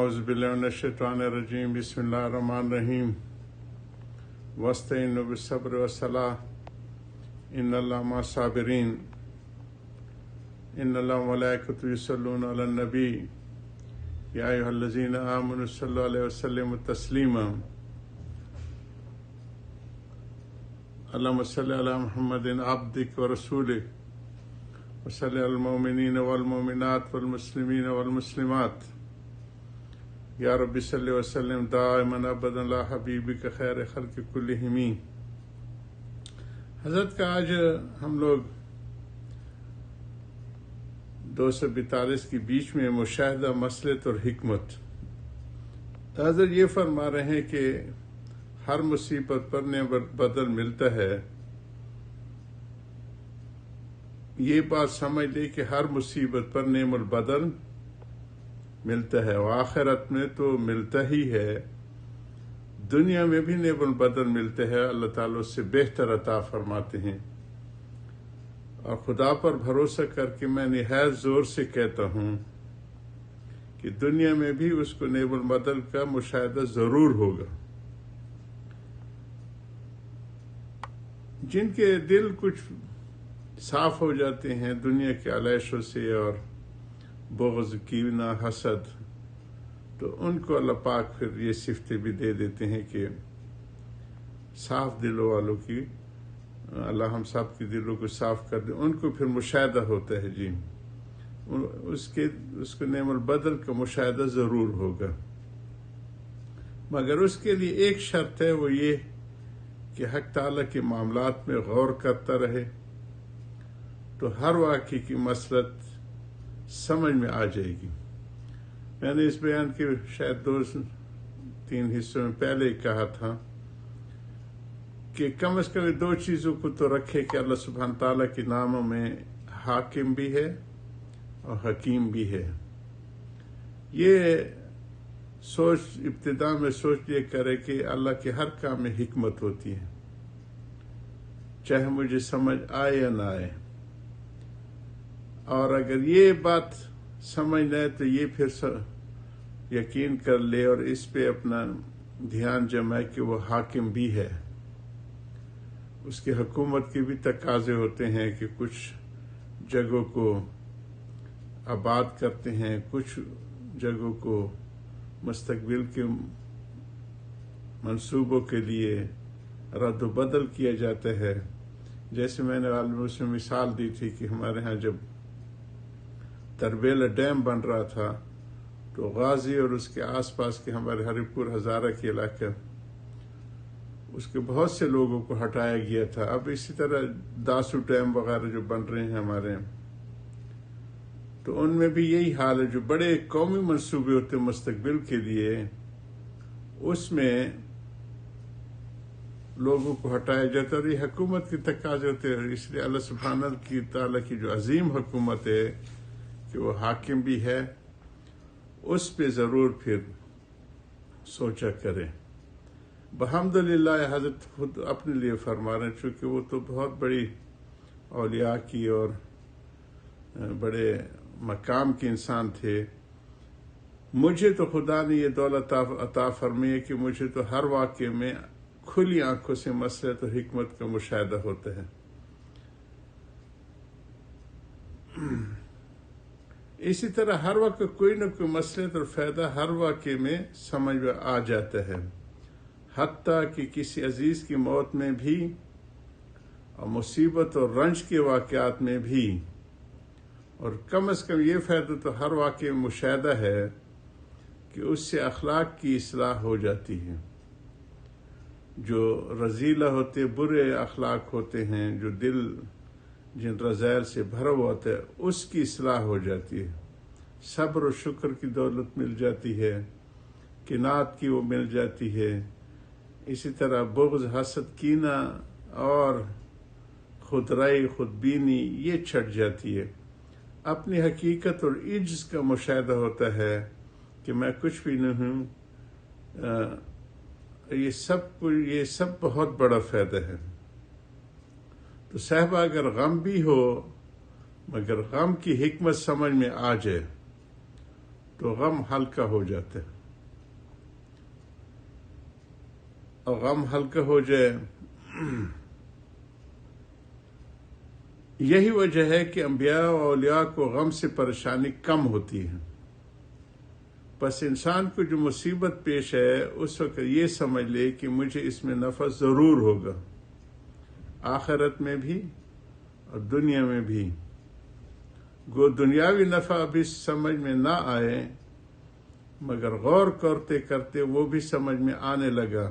اعوذ باللہ من الشیطان الرجیم بسم اللہ الرحمن الرحیم واستعینوا بالصبر والصلاۃ ان اللہ مع الصابرین ان اللہ وملائکتہ یصلون علی النبی یا ایھا الذین آمنوا صلوا علیہ وسلموا تسلیما اللہم صل علی محمد عبدک ورسولک وصلی علی المؤمنین والمؤمنات والمسلمین والمسلمات یا رب صلی وسلم دائما ابدا علی حبیبک خیر خلق کلہم۔ حضرت کا آج ہم لوگ 242 کے بیچ میں مشاہدہ مصلحت اور حکمت، حضرت یہ فرما رہے ہیں کہ ہر مصیبت پر نعمت بدل ملتا ہے۔ یہ بات سمجھ لے کہ ہر مصیبت پر نعم البدل ملتا ہے، اور آخرت میں تو ملتا ہی ہے، دنیا میں بھی نعم البدل ملتا ہے، اللہ تعالیٰ اس سے بہتر عطا فرماتے ہیں۔ اور خدا پر بھروسہ کر کے میں نہایت زور سے کہتا ہوں کہ دنیا میں بھی اس کو نعم البدل کا مشاہدہ ضرور ہوگا۔ جن کے دل کچھ صاف ہو جاتے ہیں دنیا کے علیشوں سے اور بغض، کینہ، حسد، تو ان کو اللہ پاک پھر یہ صفتیں بھی دے دیتے ہیں کہ صاف دلوں والوں کی اللہ ہم سب کے دلوں کو صاف کر دے، ان کو پھر مشاہدہ ہوتا ہے، جی اس کو نعم البدل کا مشاہدہ ضرور ہوگا، مگر اس کے لیے ایک شرط ہے، وہ یہ کہ حق تعالیٰ کے معاملات میں غور کرتا رہے، تو ہر واقعے کی مصلحت سمجھ میں آ جائے گی۔ میں نے اس بیان کے شاید 2-3 حصوں میں پہلے کہا تھا کہ کم از کم 2 چیزوں کو تو رکھے کہ اللہ سبحانہ تعالیٰ کے ناموں میں حاکم بھی ہے اور حکیم بھی ہے۔ یہ سوچ ابتدا میں سوچ لیا کرے کہ اللہ کے ہر کام میں حکمت ہوتی ہے، چاہے مجھے سمجھ آئے یا نہ آئے، اور اگر یہ بات سمجھ لے تو یہ پھر یقین کر لے اور اس پہ اپنا دھیان جمائے کہ وہ حاکم بھی ہے۔ اس کی حکومت کے بھی تقاضے ہوتے ہیں کہ کچھ جگہوں کو آباد کرتے ہیں، کچھ جگہوں کو مستقبل کے منصوبوں کے لیے رد و بدل کیا جاتا ہے۔ جیسے میں نے عالم سے مثال دی تھی کہ ہمارے ہاں جب تربیلا ڈیم بن رہا تھا تو غازی اور اس کے آس پاس کے ہمارے ہری پور ہزارہ کے علاقہ، اس کے بہت سے لوگوں کو ہٹایا گیا تھا۔ اب اسی طرح داسو ڈیم وغیرہ جو بن رہے ہیں ہمارے، تو ان میں بھی یہی حال ہے، جو بڑے قومی منصوبے ہوتے ہیں مستقبل کے لیے، اس میں لوگوں کو ہٹایا جاتا ہے، اور یہ حکومت کے تقاضے ہوتے ہیں۔ اس لیے اللہ سبحانہ کی تعالیٰ کی جو عظیم حکومت ہے کہ وہ حاکم بھی ہے، اس پہ ضرور پھر سوچا کرے۔ بحمدللہ حضرت خود اپنے لیے فرما رہے ہیں، چونکہ وہ تو بہت بڑی اولیاء کی اور بڑے مقام کے انسان تھے، مجھے تو خدا نے یہ دولت عطا فرمائی ہے کہ مجھے تو ہر واقعے میں کھلی آنکھوں سے مصلحت اور حکمت کا مشاہدہ ہوتا ہے۔ اسی طرح ہر وقت کوئی نہ کوئی مصلحت اور فائدہ ہر واقعے میں سمجھ میں آ جاتا ہے، حتیٰ کہ کسی عزیز کی موت میں بھی اور مصیبت اور رنج کے واقعات میں بھی، اور کم از کم یہ فائدہ تو ہر واقعے میں مشاہدہ ہے کہ اس سے اخلاق کی اصلاح ہو جاتی ہے۔ جو رذیلہ ہوتے، برے اخلاق ہوتے ہیں، جو دل جن رذائل سے بھرا ہوا ہوتا ہے، اس کی اصلاح ہو جاتی ہے، صبر و شکر کی دولت مل جاتی ہے، قناعت کی وہ مل جاتی ہے، اسی طرح بغض، حسد، کینہ اور خود رائے، خود بینی یہ چھٹ جاتی ہے۔ اپنی حقیقت اور عجز کا مشاہدہ ہوتا ہے کہ میں کچھ بھی نہیں ہوں، یہ سب بہت بڑا فائدہ ہے۔ تو صاحبہ اگر غم بھی ہو، مگر غم کی حکمت سمجھ میں آ جائے تو غم ہلکا ہو جاتا ہے۔ اور غم ہلکا ہو جائے۔ یہی وجہ ہے کہ انبیاء و اولیاء کو غم سے پریشانی کم ہوتی ہے۔ بس انسان کو جو مصیبت پیش ہے اس وقت یہ سمجھ لے کہ مجھے اس میں نفع ضرور ہوگا، آخرت میں بھی اور دنیا میں بھی۔ گو دنیاوی نفع ابھی سمجھ میں نہ آئے، مگر غور کرتے کرتے وہ بھی سمجھ میں آنے لگا،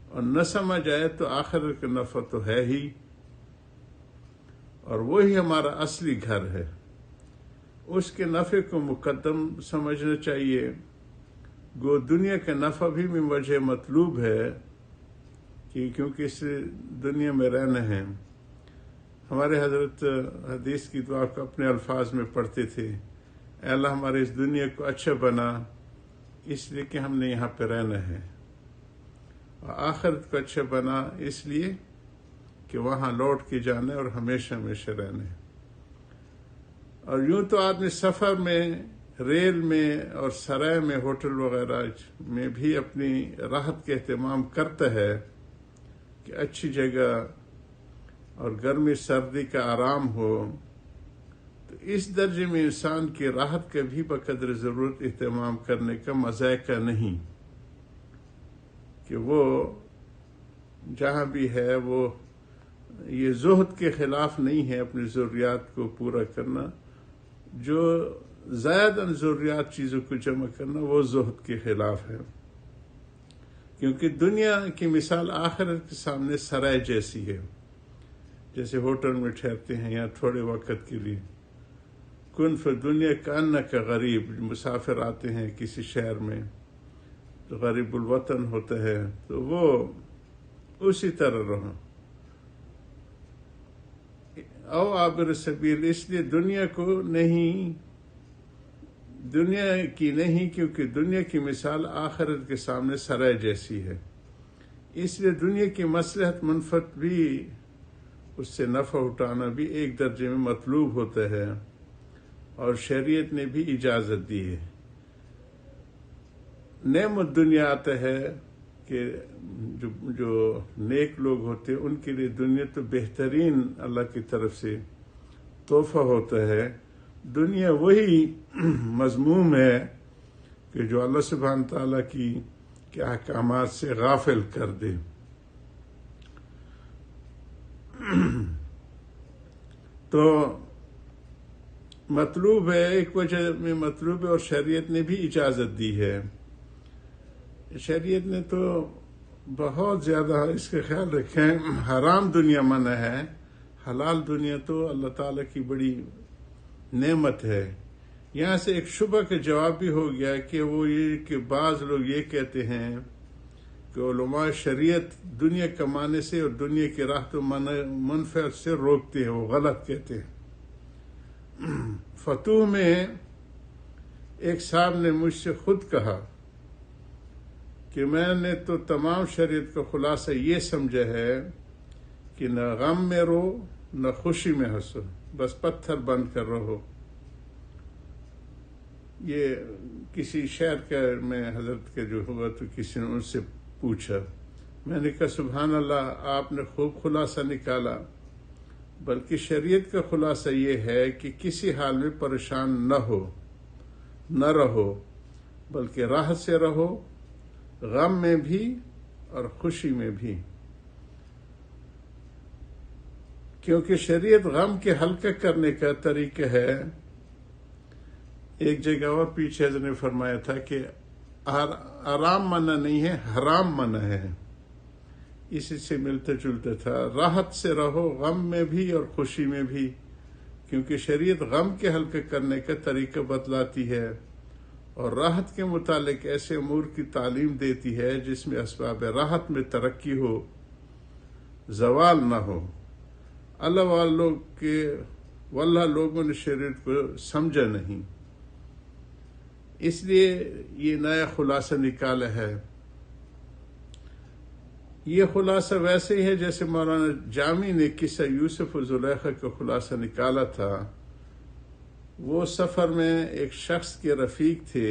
اور نہ سمجھ آئے تو آخرت کا نفع تو ہے ہی، اور وہی ہمارا اصلی گھر ہے۔ اس کے نفع کو مقدم سمجھنا چاہیے۔ گو دنیا کا نفع بھی من وجہ مطلوب ہے کہ کیونکہ اس دنیا میں رہنا ہے۔ ہمارے حضرت حدیث کی دعا کو اپنے الفاظ میں پڑھتے تھے، اے اللہ ہمارے اس دنیا کو اچھا بنا، اس لیے کہ ہم نے یہاں پہ رہنا ہے، اور آخرت کو اچھا بنا اس لیے کہ وہاں لوٹ کے جانا ہے اور ہمیشہ ہمیشہ رہنا ہے۔ اور یوں تو آدمی سفر میں، ریل میں اور سرائے میں، ہوٹل وغیرہ میں بھی اپنی راحت کا اہتمام کرتا ہے کہ اچھی جگہ اور گرمی سردی کا آرام ہو، تو اس درجے میں انسان کی راحت کا بھی بقدر ضرورت اہتمام کرنے کا مذائقہ نہیں کہ وہ جہاں بھی ہے وہ یہ زہد کے خلاف نہیں ہے اپنی ضروریات کو پورا کرنا۔ جو زائد ان ضروریات چیزوں کو جمع کرنا وہ زہد کے خلاف ہے، کیونکہ دنیا کی مثال آخرت کے سامنے سرائے جیسی ہے۔ جیسے ہوٹل میں ٹھہرتے ہیں یا تھوڑے وقت کے لیے، کن فی دنیا کانک غریب، مسافر آتے ہیں کسی شہر میں تو غریب الوطن ہوتا ہے، تو وہ اسی طرح رہو، او عابر سبیل۔ اس لیے دنیا کی نہیں، کیونکہ دنیا کی مثال آخرت کے سامنے سرائے جیسی ہے۔ اس لیے دنیا کی مصلحت منفعت بھی، اس سے نفع اٹھانا بھی ایک درجے میں مطلوب ہوتا ہے، اور شریعت نے بھی اجازت دی ہے۔ نعمت دنیا آتا ہے کہ جو نیک لوگ ہوتے ہیں ان کے لیے دنیا تو بہترین اللہ کی طرف سے تحفہ ہوتا ہے۔ دنیا وہی مذموم ہے کہ جو اللہ سبحانہ تعالیٰ کے احکامات سے غافل کر دے۔ تو مطلوب ہے، ایک وجہ میں مطلوب ہے، اور شریعت نے بھی اجازت دی ہے۔ شریعت نے تو بہت زیادہ اس کا خیال رکھیں، حرام دنیا منع ہے، حلال دنیا تو اللہ تعالیٰ کی بڑی نعمت ہے۔ یہاں سے ایک شبہ کا جواب بھی ہو گیا کہ وہ یہ کہ بعض لوگ یہ کہتے ہیں کہ علماء شریعت دنیا کمانے سے اور دنیا کی راہ تو منفعت سے روکتے ہیں، وہ غلط کہتے ہیں۔ فتوح میں ایک صاحب نے مجھ سے خود کہا کہ میں نے تو تمام شریعت کا خلاصہ یہ سمجھا ہے کہ نہ غم میں رو نہ خوشی میں ہنسو، بس پتھر بند کر رہو۔ یہ کسی شہر کا میں حضرت کا جو ہوا تو کسی نے ان سے پوچھا، میں نے کہا سبحان اللہ، آپ نے خوب خلاصہ نکالا، بلکہ شریعت کا خلاصہ یہ ہے کہ کسی حال میں پریشان نہ رہو، بلکہ راحت سے رہو، غم میں بھی اور خوشی میں بھی، کیونکہ شریعت غم کے ہلکا کرنے کا طریقہ ہے۔ ایک جگہ اور پیچھے حضرت نے فرمایا تھا کہ آرام منع نہیں ہے، حرام منع ہے، اسی سے ملتا جلتا تھا۔ راحت سے رہو، غم میں بھی اور خوشی میں بھی، کیونکہ شریعت غم کے ہلکا کرنے کا طریقہ بتلاتی ہے، اور راحت کے متعلق ایسے امور کی تعلیم دیتی ہے جس میں اسباب راحت میں ترقی ہو، زوال نہ ہو۔ واللہ لوگوں نے شریعت کو سمجھا نہیں، اس لیے یہ نیا خلاصہ نکالا ہے۔ یہ خلاصہ ویسے ہی ہے جیسے مولانا جامی نے قصہ یوسف و زلیخا کا خلاصہ نکالا تھا۔ وہ سفر میں ایک شخص کے رفیق تھے،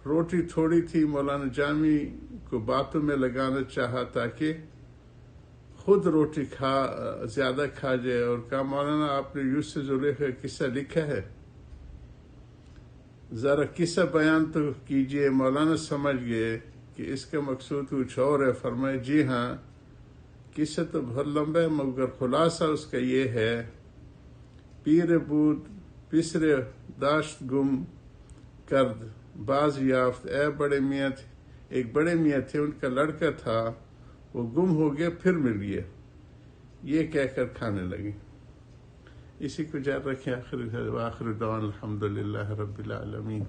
روٹی تھوڑی تھی، مولانا جامی کو باتوں میں لگانا چاہا تاکہ خود روٹی زیادہ کھا جائے، اور کہا مولانا آپ نے یوسف زلیخا قصہ لکھا ہے، ذرا قصہ بیان تو کیجئے۔ مولانا سمجھ گئے کہ اس کا مقصود کچھ اور ہے، فرمائے جی ہاں قصہ تو بہت لمبا ہے، مگر خلاصہ اس کا یہ ہے، پیر بود پسرے داشت گم کرد باز یافت، اے بڑے میاں تھے، ایک بڑے میاں تھے، ان کا لڑکا تھا، وہ گم ہو گیا پھر مل گیا، یہ کہہ کر کھانے لگے۔ اسی کو جاری رکھیں، آخر دعوان الحمدللہ رب العالمین۔